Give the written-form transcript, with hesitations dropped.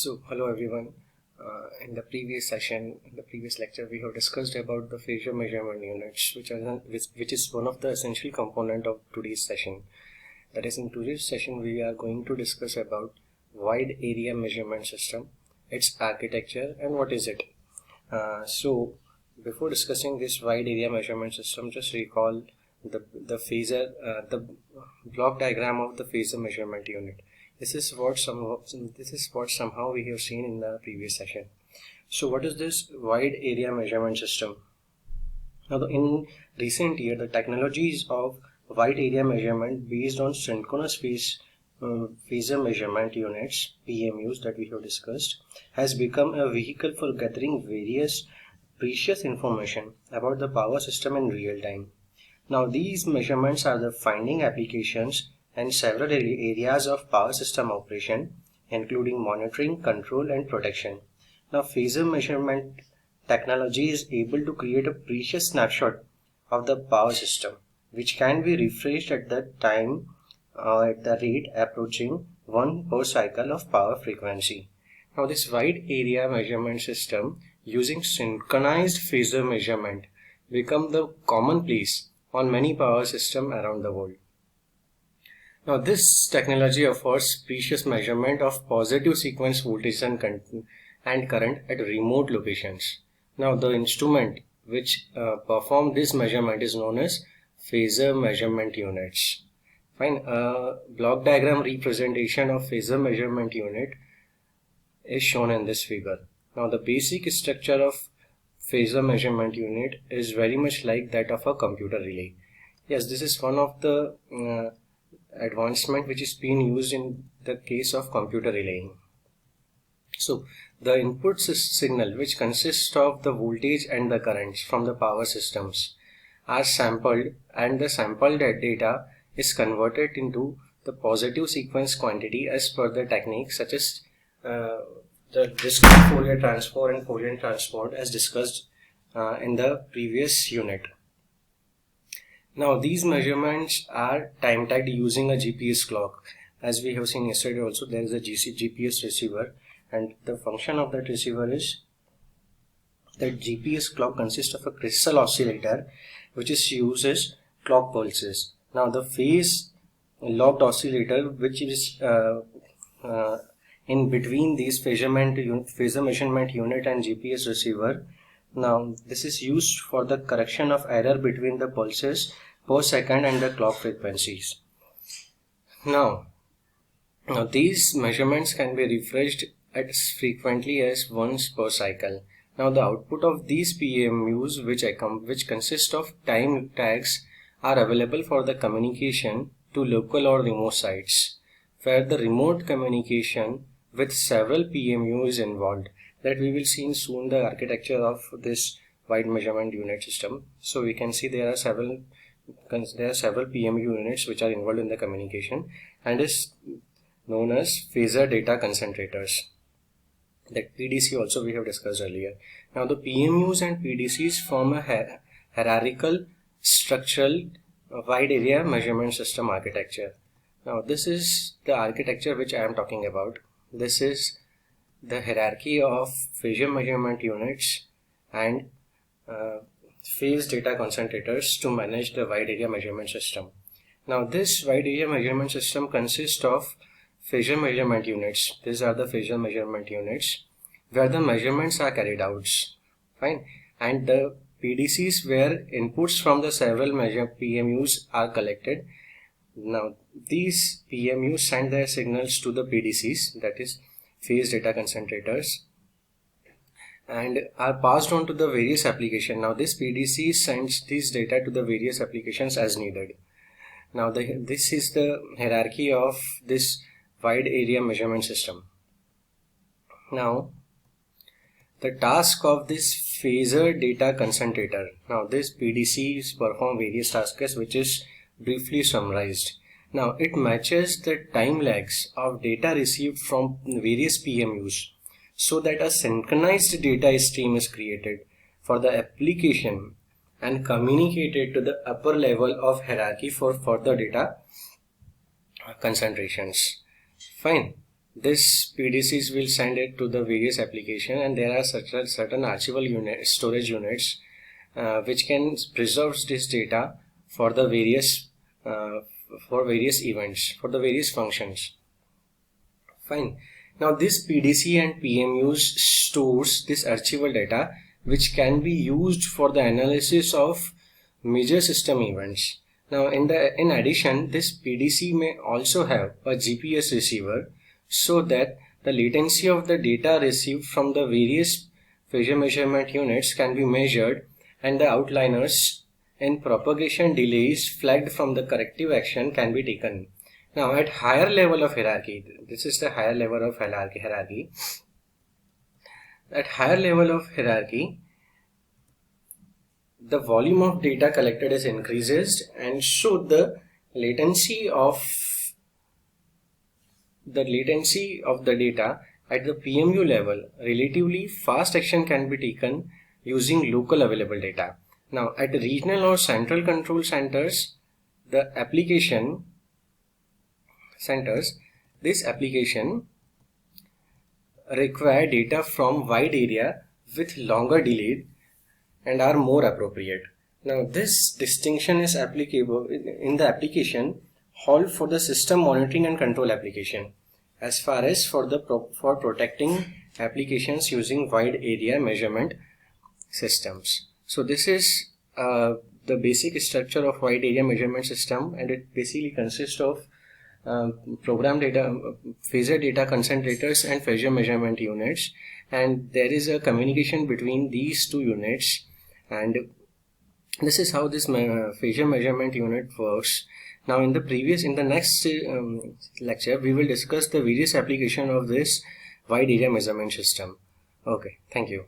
Hello everyone. In the previous session, in the previous lecture, we have discussed about the phasor measurement units, which is one of the essential component of today's session. That is, in today's session, we are going to discuss about wide area measurement system, its architecture, and what is it. Before discussing this wide area measurement system, just recall the block diagram of the phasor measurement unit. This is what somehow we have seen in the previous session. So what is this wide area measurement system? Now, in recent year, the technologies of wide area measurement based on synchronous phasor measurement units (PMUs) that we have discussed has become a vehicle for gathering various precious information about the power system in real time. Now, these measurements are the finding applications and several areas of power system operation, including monitoring, control, and protection. Now, phasor measurement technology is able to create a precious snapshot of the power system, which can be refreshed at the time at the rate approaching 1 per cycle of power frequency. Now, this wide area measurement system using synchronized phasor measurement become the commonplace on many power systems around the world. Now, this technology offers precious measurement of positive sequence voltage and current at remote locations. Now, the instrument which perform this measurement is known as phasor measurement units. Fine. Block diagram representation of phasor measurement unit is shown in this figure. Now, the basic structure of phasor measurement unit is very much like that of a computer relay. Yes, this is one of the advancement which is being used in the case of computer relaying. So the input signal, which consists of the voltage and the currents from the power systems, are sampled, and the sampled data is converted into the positive sequence quantity as per the technique such as the discrete Fourier transform and Fourier transform as discussed in the previous unit. Now, these measurements are time tagged using a GPS clock. As we have seen yesterday also, there is a GPS receiver, and the function of that receiver is that GPS clock consists of a crystal oscillator which is uses clock pulses. Now, the phase locked oscillator, which is in between these phasor measurement unit and GPS receiver. Now, this is used for the correction of error between the pulses per second and the clock frequencies. Now these measurements can be refreshed as frequently as once per cycle. Now, the output of these PMUs, which consist of time tags, are available for the communication to local or remote sites, where the remote communication with several PMU is involved. That we will see soon the architecture of this wide measurement unit system. So we can see there are several PMU units which are involved in the communication and is known as phasor data concentrators. That PDC also we have discussed earlier. Now, the PMUs and PDCs form a hierarchical structural wide area measurement system architecture. Now, this is the architecture which I am talking about. This is the hierarchy of phasor measurement units and phase data concentrators to manage the wide area measurement system. Now, this wide area measurement system consists of phasor measurement units. These are the phasor measurement units where the measurements are carried out. Fine. And the PDCs where inputs from the several PMUs are collected. Now, these PMUs send their signals to the PDCs, that is phase data concentrators, and are passed on to the various applications. Now, this PDC sends these data to the various applications as needed. Now, this is the hierarchy of this wide area measurement system. Now, the task of this phasor data concentrator. Now, this PDCs perform various tasks which is briefly summarized. Now, it matches the time lags of data received from various PMUs so that a synchronized data stream is created for the application and communicated to the upper level of hierarchy for further data concentrations. Fine. this PDCs will send it to the various application, and there are certain archival storage units which can preserve this data for the various events, for the various functions. Fine. Now this PDC and PMUs stores this archival data which can be used for the analysis of major system events. Now in addition, this PDC may also have a GPS receiver so that the latency of the data received from the various phasor measurement units can be measured, and the outliers and propagation delays flagged from the corrective action can be taken. Now at higher level of hierarchy, this is the higher level of hierarchy. At higher level of hierarchy, the volume of data collected is increases, and so the latency of the data at the PMU level, relatively fast action can be taken using local available data. Now at regional or central control centers, this application require data from wide area with longer delay and are more appropriate. Now this distinction is applicable in the application hold for the system monitoring and control application, as far as for protecting applications using wide area measurement systems. So this is the basic structure of wide area measurement system, and it basically consists of program data, phasor data concentrators and phasor measurement units, and there is a communication between these two units, and this is how this phasor measurement unit works. Now in the next lecture we will discuss the various application of this wide area measurement system. Okay, thank you.